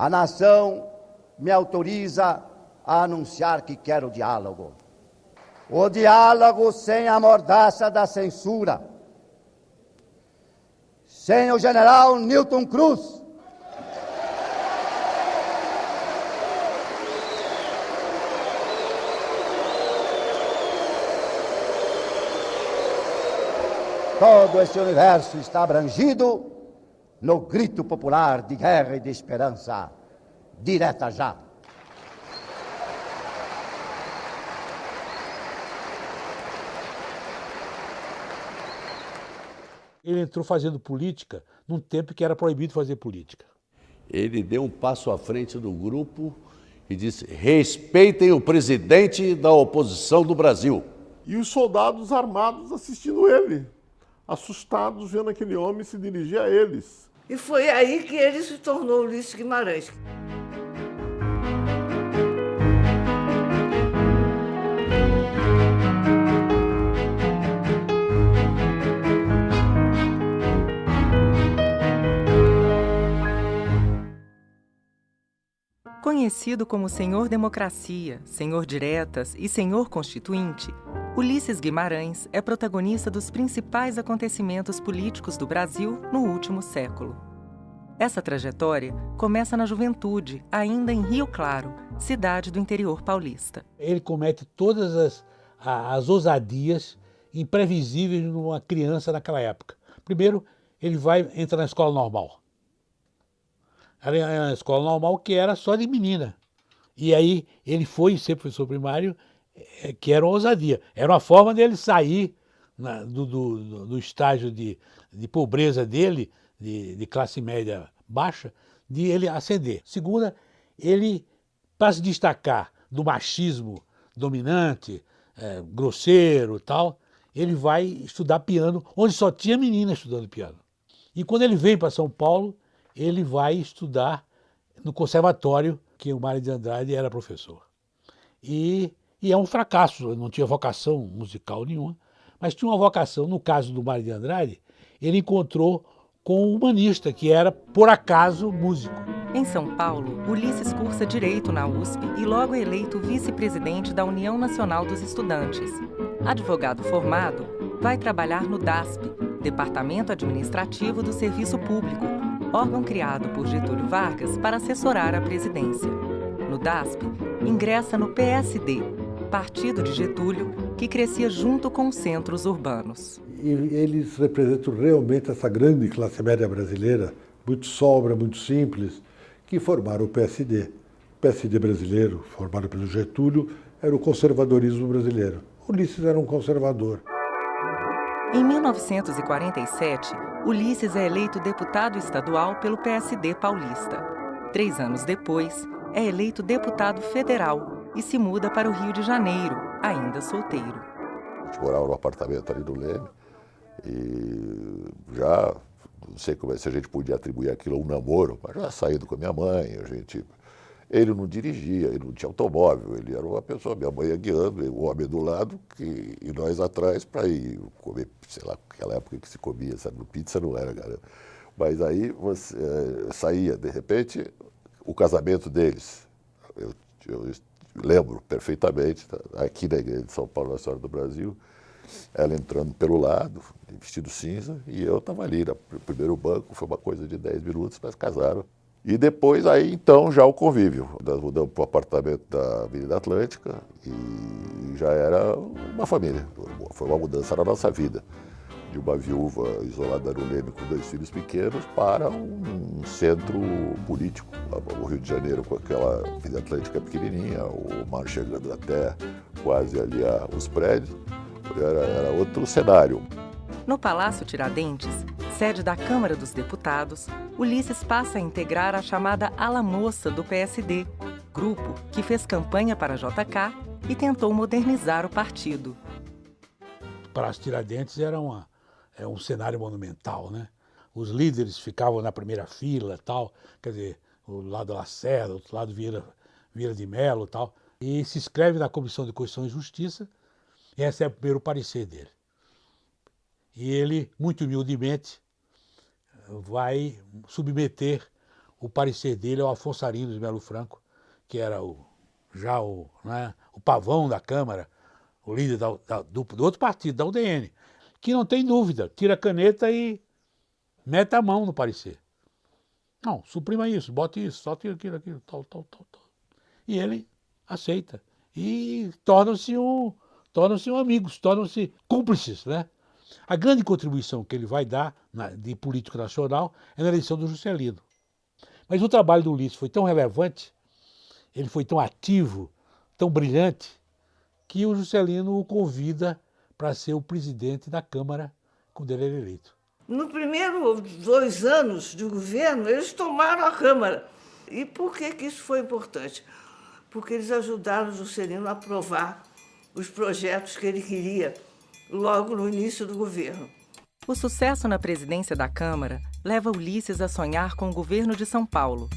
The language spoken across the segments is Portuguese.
A nação me autoriza a anunciar que quer o diálogo. O diálogo sem a mordaça da censura. Sem o general Newton Cruz. Todo esse universo está abrangido no grito popular de guerra e de esperança, direta já. Ele entrou fazendo política num tempo que era proibido fazer política. Ele deu um passo à frente do grupo e disse: respeitem o presidente da oposição do Brasil. E os soldados armados assistindo ele, assustados vendo aquele homem se dirigir a eles. E foi aí que ele se tornou Ulisses Guimarães. Conhecido como Senhor Democracia, Senhor Diretas e Senhor Constituinte, Ulisses Guimarães é protagonista dos principais acontecimentos políticos do Brasil no último século. Essa trajetória começa na juventude, ainda em Rio Claro, cidade do interior paulista. Ele comete todas as ousadias imprevisíveis numa criança naquela época. Primeiro, ele vai entrar na escola normal. Era uma escola normal que era só de menina. E aí ele foi ser professor primário, que era uma ousadia. Era uma forma dele sair do estágio de pobreza dele, de classe média baixa, de ele ascender. Segunda, ele, para se destacar do machismo dominante, grosseiro e tal, ele vai estudar piano, onde só tinha menina estudando piano. E quando ele vem para São Paulo, ele vai estudar no conservatório, que o Mário de Andrade era professor. E é um fracasso, não tinha vocação musical nenhuma, mas tinha uma vocação, no caso do Mário de Andrade, ele encontrou com um humanista, que era, por acaso, músico. Em São Paulo, Ulisses cursa Direito na USP e logo é eleito vice-presidente da União Nacional dos Estudantes. Advogado formado, vai trabalhar no DASP, Departamento Administrativo do Serviço Público, órgão criado por Getúlio Vargas para assessorar a presidência. No DASP, ingressa no PSD, partido de Getúlio, que crescia junto com os centros urbanos. Eles representam realmente essa grande classe média brasileira, muito sóbria, muito simples, que formaram o PSD. O PSD brasileiro, formado pelo Getúlio, era o conservadorismo brasileiro. Ulisses era um conservador. Em 1947, Ulisses é eleito deputado estadual pelo PSD paulista. 3 anos depois, é eleito deputado federal e se muda para o Rio de Janeiro, ainda solteiro. A gente morava num apartamento ali no Leme e já, não sei se a gente podia atribuir aquilo a um namoro, mas já saindo com a minha mãe, ele não dirigia, ele não tinha automóvel, ele era uma pessoa, minha mãe ia guiando, o homem do lado e nós atrás para ir comer, sei lá, aquela época que se comia, sabe, pizza não era, cara. Mas aí você saía, de repente, o casamento deles, eu lembro perfeitamente, aqui na igreja de São Paulo, Nossa Senhora do Brasil, ela entrando pelo lado, vestido cinza, e eu estava ali no primeiro banco, foi uma coisa de 10 minutos, mas casaram. E depois, aí, então, já o convívio. Nós mudamos para o apartamento da Avenida Atlântica e já era uma família. Foi uma mudança na nossa vida. De uma viúva isolada no Leme com 2 filhos pequenos para um centro político. O Rio de Janeiro com aquela Avenida Atlântica pequenininha, o mar chegando até quase ali os prédios. Era outro cenário. No Palácio Tiradentes, sede da Câmara dos Deputados, Ulisses passa a integrar a chamada Ala Moça do PSD, grupo que fez campanha para JK e tentou modernizar o partido. O Palácio Tiradentes era um cenário monumental, né? Os líderes ficavam na primeira fila, tal, quer dizer, o lado da Lacerda, outro lado Vieira de Mello, tal. E se inscreve na Comissão de Constituição e Justiça, e recebe o primeiro parecer dele. E ele, muito humildemente, vai submeter o parecer dele ao Afonso Arinos de Melo Franco, que era o pavão da Câmara, o líder do outro partido, da UDN, que não tem dúvida, tira a caneta e mete a mão no parecer. Não, suprima isso, bote isso, só tira aquilo, tal. E ele aceita. E tornam-se amigos, tornam-se cúmplices, né? A grande contribuição que ele vai dar de político nacional é na eleição do Juscelino. Mas o trabalho do Ulisses foi tão relevante, ele foi tão ativo, tão brilhante, que o Juscelino o convida para ser o presidente da Câmara quando ele era eleito. No primeiro 2 anos de governo, eles tomaram a Câmara. E por que isso foi importante? Porque eles ajudaram o Juscelino a aprovar os projetos que ele queria logo no início do governo. O sucesso na presidência da Câmara leva Ulisses a sonhar com o governo de São Paulo.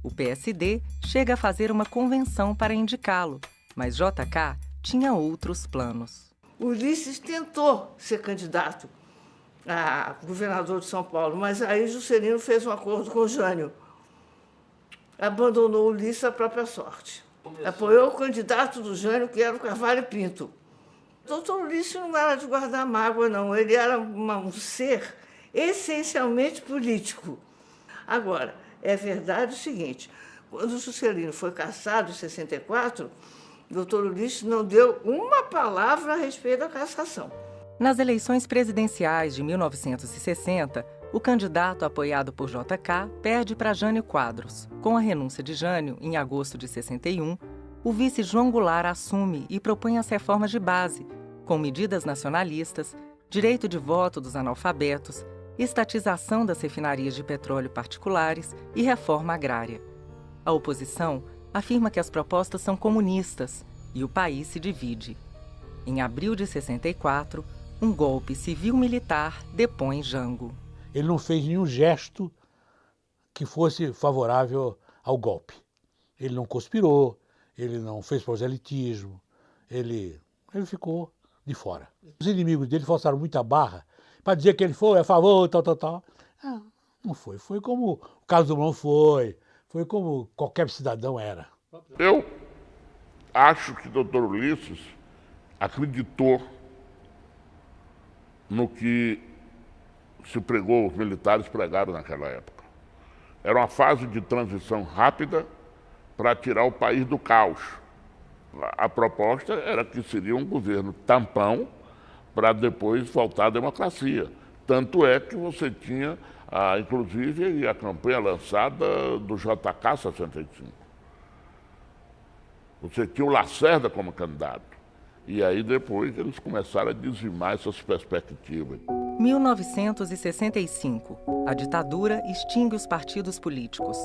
O PSD chega a fazer uma convenção para indicá-lo, mas JK tinha outros planos. Ulisses tentou ser candidato a governador de São Paulo, mas aí Juscelino fez um acordo com o Jânio. Abandonou Ulisses à própria sorte. Apoiou o candidato do Jânio, que era o Carvalho Pinto. O doutor Ulisses não era de guardar mágoa, não. Ele era um ser essencialmente político. Agora, é verdade o seguinte, quando o Juscelino foi cassado em 64, o doutor Ulisses não deu uma palavra a respeito da cassação. Nas eleições presidenciais de 1960, o candidato apoiado por JK perde para Jânio Quadros. Com a renúncia de Jânio, em agosto de 61, o vice João Goulart assume e propõe as reformas de base, com medidas nacionalistas, direito de voto dos analfabetos, estatização das refinarias de petróleo particulares e reforma agrária. A oposição afirma que as propostas são comunistas e o país se divide. Em abril de 64, um golpe civil-militar depõe Jango. Ele não fez nenhum gesto que fosse favorável ao golpe. Ele não conspirou, ele não fez proselitismo, ele ficou de fora. Os inimigos dele forçaram muita barra para dizer que ele foi a favor, tal. Não foi. Foi como o Carlos Drummond foi como qualquer cidadão era. Eu acho que o doutor Ulisses acreditou no que se pregou, os militares pregaram naquela época. Era uma fase de transição rápida para tirar o país do caos. A proposta era que seria um governo tampão para depois voltar à democracia. Tanto é que você tinha, inclusive, a campanha lançada do JK 65. Você tinha o Lacerda como candidato. E aí depois eles começaram a dizimar essas perspectivas. 1965. A ditadura extingue os partidos políticos.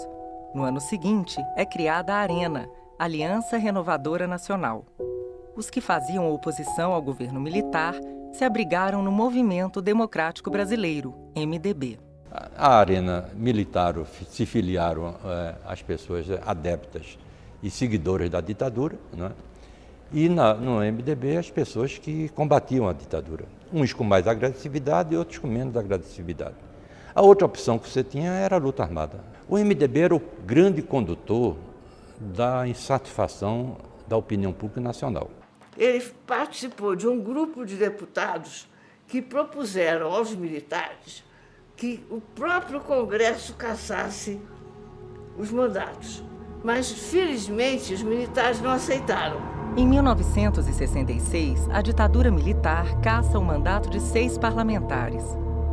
No ano seguinte, é criada a ARENA, Aliança Renovadora Nacional. Os que faziam oposição ao governo militar se abrigaram no Movimento Democrático Brasileiro, MDB. A ARENA militar se filiaram as pessoas adeptas e seguidoras da ditadura, né? E no MDB as pessoas que combatiam a ditadura, uns com mais agressividade e outros com menos agressividade. A outra opção que você tinha era a luta armada. O MDB era o grande condutor da insatisfação da opinião pública nacional. Ele participou de um grupo de deputados que propuseram aos militares que o próprio Congresso cassasse os mandatos. Mas, felizmente, os militares não aceitaram. Em 1966, a ditadura militar caça o mandato de 6 parlamentares.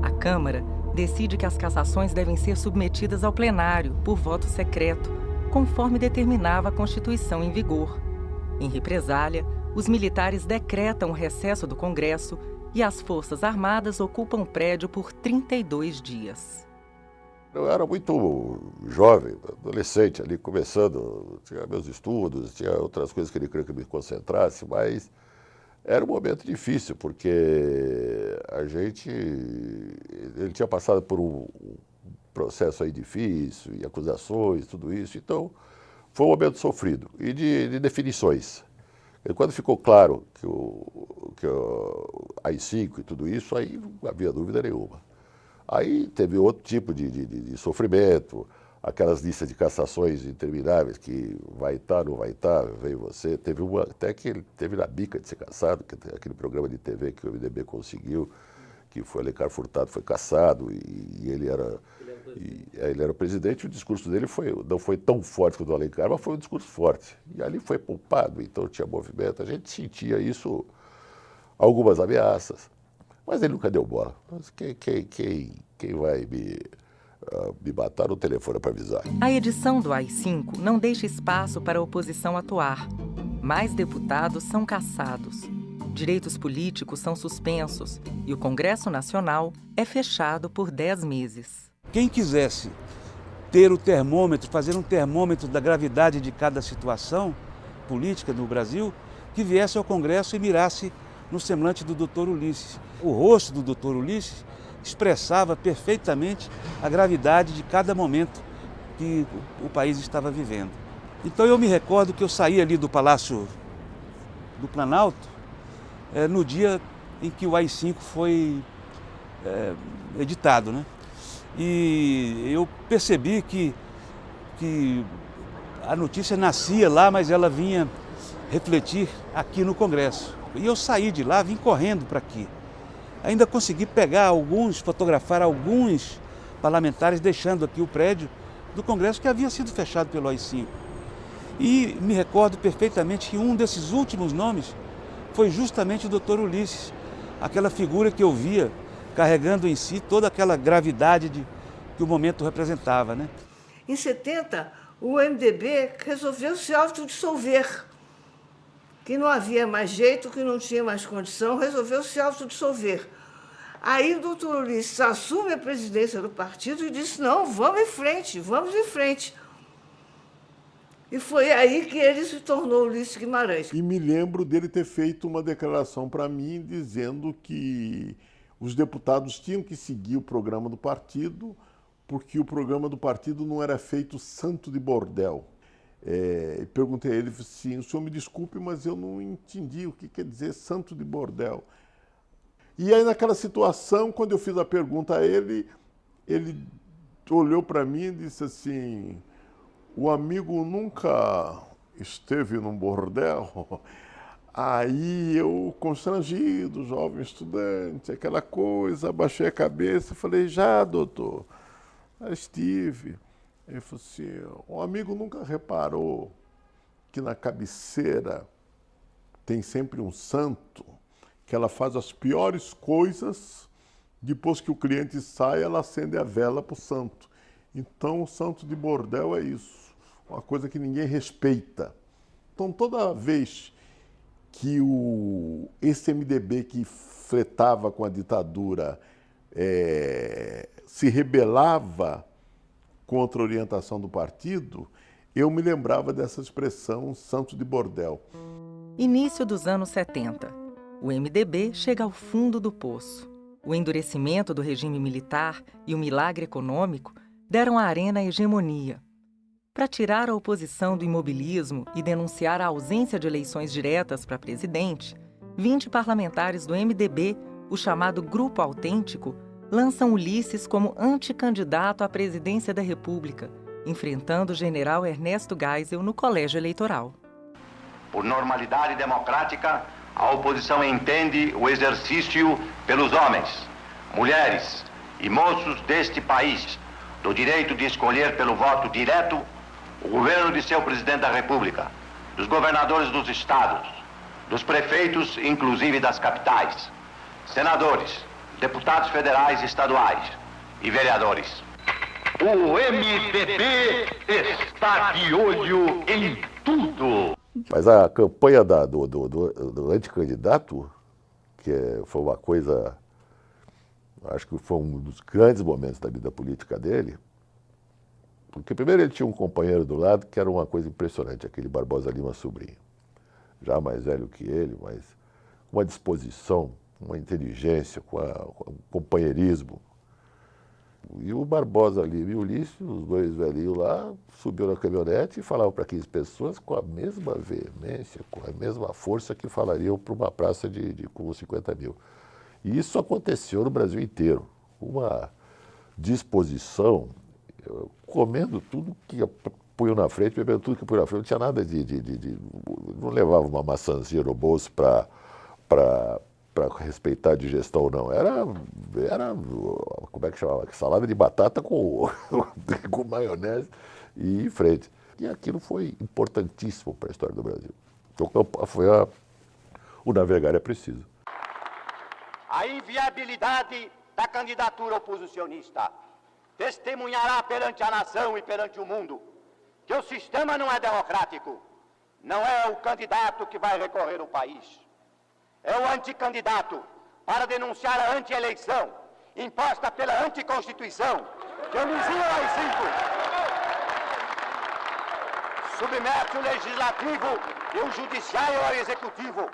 A Câmara decide que as cassações devem ser submetidas ao plenário por voto secreto, conforme determinava a Constituição em vigor. Em represália, os militares decretam o recesso do Congresso e as Forças Armadas ocupam o prédio por 32 dias. Eu era muito jovem, adolescente ali, começando, tinha meus estudos, tinha outras coisas que ele queria que eu me concentrasse, mas era um momento difícil, porque ele tinha passado por um processo aí difícil, e acusações, tudo isso, então foi um momento sofrido, e de definições. E quando ficou claro que a AI-5 e tudo isso, aí não havia dúvida nenhuma. Aí teve outro tipo de sofrimento, aquelas listas de cassações intermináveis, que vai estar, não vai estar, veio você. Teve uma até que ele teve na bica de ser cassado, que é aquele programa de TV que o MDB conseguiu, que foi Alencar Furtado, foi cassado, e ele era o presidente. O discurso dele não foi tão forte quanto o do Alencar, mas foi um discurso forte. E ali foi poupado, então tinha movimento. A gente sentia isso, algumas ameaças, mas ele nunca deu bola. Mas quem vai me matar no telefone para avisar? A edição do AI-5 não deixa espaço para a oposição atuar. Mais deputados são cassados. Direitos políticos são suspensos e o Congresso Nacional é fechado por 10 meses. Quem quisesse ter o termômetro, fazer um termômetro da gravidade de cada situação política no Brasil, que viesse ao Congresso e mirasse no semblante do Dr. Ulisses. O rosto do Dr. Ulisses expressava perfeitamente a gravidade de cada momento que o país estava vivendo. Então eu me recordo que eu saí ali do Palácio do Planalto no dia em que o AI-5 foi editado, né? E eu percebi que a notícia nascia lá, mas ela vinha refletir aqui no Congresso. E eu saí de lá, vim correndo para aqui. Ainda consegui fotografar alguns parlamentares deixando aqui o prédio do Congresso que havia sido fechado pelo AI-5. E me recordo perfeitamente que um desses últimos nomes foi justamente o Dr. Ulisses, aquela figura que eu via carregando em si toda aquela gravidade que o momento representava, né? Em 70, o MDB resolveu se autodissolver, que não havia mais jeito, que não tinha mais condição, resolveu se autodissolver. Aí o doutor Ulisses assume a presidência do partido e disse, não, vamos em frente, vamos em frente. E foi aí que ele se tornou Ulisses Guimarães. E me lembro dele ter feito uma declaração para mim dizendo que os deputados tinham que seguir o programa do partido, porque o programa do partido não era feito santo de bordel. Perguntei a ele assim, o senhor me desculpe, mas eu não entendi o que quer dizer santo de bordel. E aí naquela situação, quando eu fiz a pergunta a ele, ele olhou para mim e disse assim, o amigo nunca esteve num bordel? Aí eu, constrangido, jovem estudante, aquela coisa, abaixei a cabeça e falei, já, doutor, já estive. Ele falou assim, o amigo nunca reparou que na cabeceira tem sempre um santo, que ela faz as piores coisas, depois que o cliente sai, ela acende a vela para o santo. Então, o santo de bordel é isso, uma coisa que ninguém respeita. Então, toda vez que esse MDB que flertava com a ditadura se rebelava contra a orientação do partido, eu me lembrava dessa expressão santo de bordel. Início dos anos 70. O MDB chega ao fundo do poço. O endurecimento do regime militar e o milagre econômico deram à arena a hegemonia. Para tirar a oposição do imobilismo e denunciar a ausência de eleições diretas para presidente, 20 parlamentares do MDB, o chamado Grupo Autêntico, lançam Ulisses como anticandidato à presidência da República, enfrentando o general Ernesto Geisel no colégio eleitoral. Por normalidade democrática, a oposição entende o exercício pelos homens, mulheres e moços deste país do direito de escolher pelo voto direto o governo de seu presidente da República, dos governadores dos estados, dos prefeitos, inclusive das capitais, senadores, deputados federais e estaduais e vereadores. O MDB está de olho em tudo. Mas a campanha do anticandidato, foi uma coisa, acho que foi um dos grandes momentos da vida política dele, porque primeiro ele tinha um companheiro do lado que era uma coisa impressionante, aquele Barbosa Lima Sobrinho, já mais velho que ele, mas com uma disposição, uma inteligência, com um companheirismo. E o Barbosa Lima e o Ulisses, os dois velhinhos lá, subiu na caminhonete e falavam para 15 pessoas com a mesma veemência, com a mesma força que falariam para uma praça com 50 mil. E isso aconteceu no Brasil inteiro. Uma disposição, comendo tudo que punham na frente, bebendo tudo que punham na frente. Não tinha nada não levava uma maçãzinha no bolso para respeitar a digestão, não. Era, como é que chamava? Salada de batata com maionese e em frente. E aquilo foi importantíssimo para a história do Brasil. Então, o navegar é preciso. A inviabilidade da candidatura oposicionista testemunhará perante a nação e perante o mundo que o sistema não é democrático. Não é o candidato que vai recorrer o país. É o anticandidato para denunciar a anti-eleição imposta pela anticonstituição que omitia o AI-5, submete o legislativo e o judiciário ao executivo,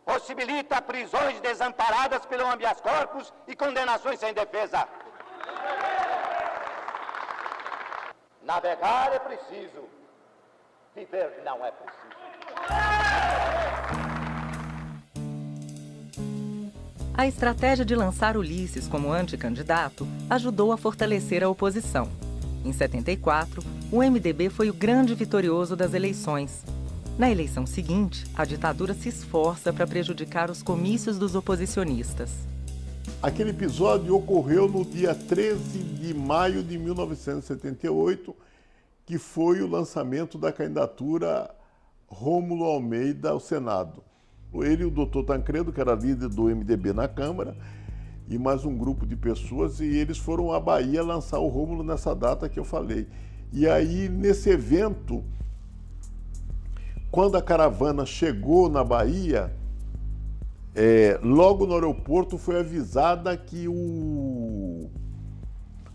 possibilita prisões desamparadas pelo habeas corpus e condenações sem defesa. Navegar é preciso, viver não é preciso. A estratégia de lançar Ulisses como anticandidato ajudou a fortalecer a oposição. Em 74, o MDB foi o grande vitorioso das eleições. Na eleição seguinte, a ditadura se esforça para prejudicar os comícios dos oposicionistas. Aquele episódio ocorreu no dia 13 de maio de 1978, que foi o lançamento da candidatura Rômulo Almeida ao Senado. Ele e o doutor Tancredo, que era líder do MDB na Câmara, e mais um grupo de pessoas, e eles foram à Bahia lançar o Rômulo nessa data que eu falei. E aí, nesse evento, quando a caravana chegou na Bahia, logo no aeroporto foi avisada que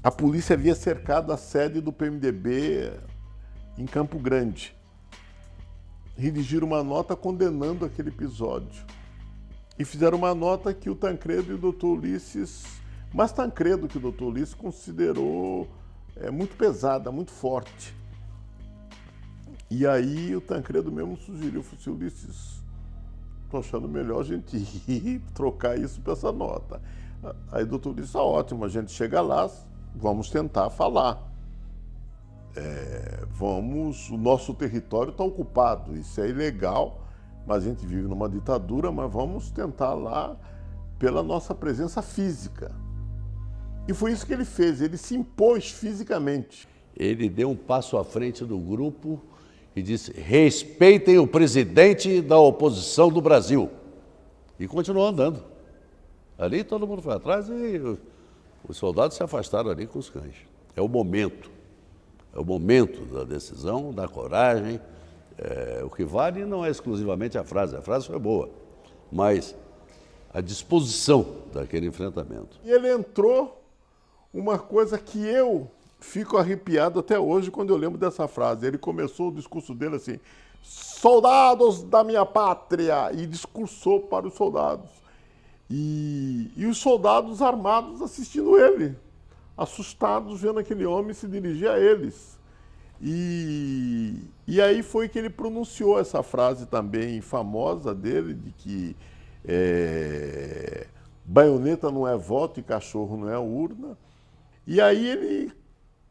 a polícia havia cercado a sede do PMDB em Campo Grande. Redigiram uma nota condenando aquele episódio. E fizeram uma nota que o Tancredo e o doutor Ulisses, mais Tancredo que o doutor Ulisses, considerou muito pesada, muito forte. E aí o Tancredo mesmo sugeriu, falou assim, Ulisses, estou achando melhor a gente ir trocar isso para essa nota. Aí o doutor Ulisses, ótimo, a gente chega lá, vamos tentar falar. O nosso território está ocupado, isso é ilegal, mas a gente vive numa ditadura, mas vamos tentar lá pela nossa presença física. E foi isso que ele fez, ele se impôs fisicamente. Ele deu um passo à frente do grupo e disse, respeitem o presidente da oposição do Brasil. E continuou andando. Ali todo mundo foi atrás e os soldados se afastaram ali com os cães. É o momento. É o momento da decisão, da coragem. O que vale não é exclusivamente a frase foi boa, mas a disposição daquele enfrentamento. E ele entrou, uma coisa que eu fico arrepiado até hoje quando eu lembro dessa frase. Ele começou o discurso dele assim, soldados da minha pátria, e discursou para os soldados. E os soldados armados assistindo ele, assustados vendo aquele homem se dirigir a eles. E aí foi que ele pronunciou essa frase também famosa dele, de que baioneta não é voto e cachorro não é urna. E aí ele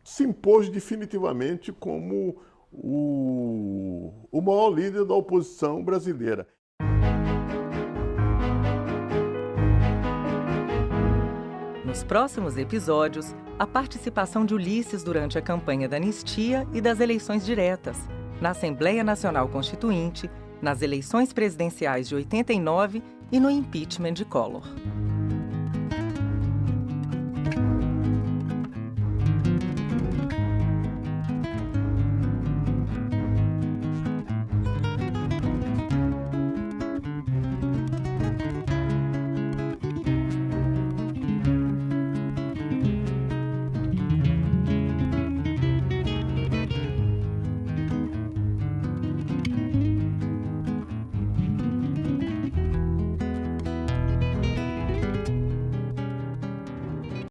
se impôs definitivamente como o maior líder da oposição brasileira. Nos próximos episódios, a participação de Ulisses durante a campanha da anistia e das eleições diretas, na Assembleia Nacional Constituinte, nas eleições presidenciais de 89 e no impeachment de Collor.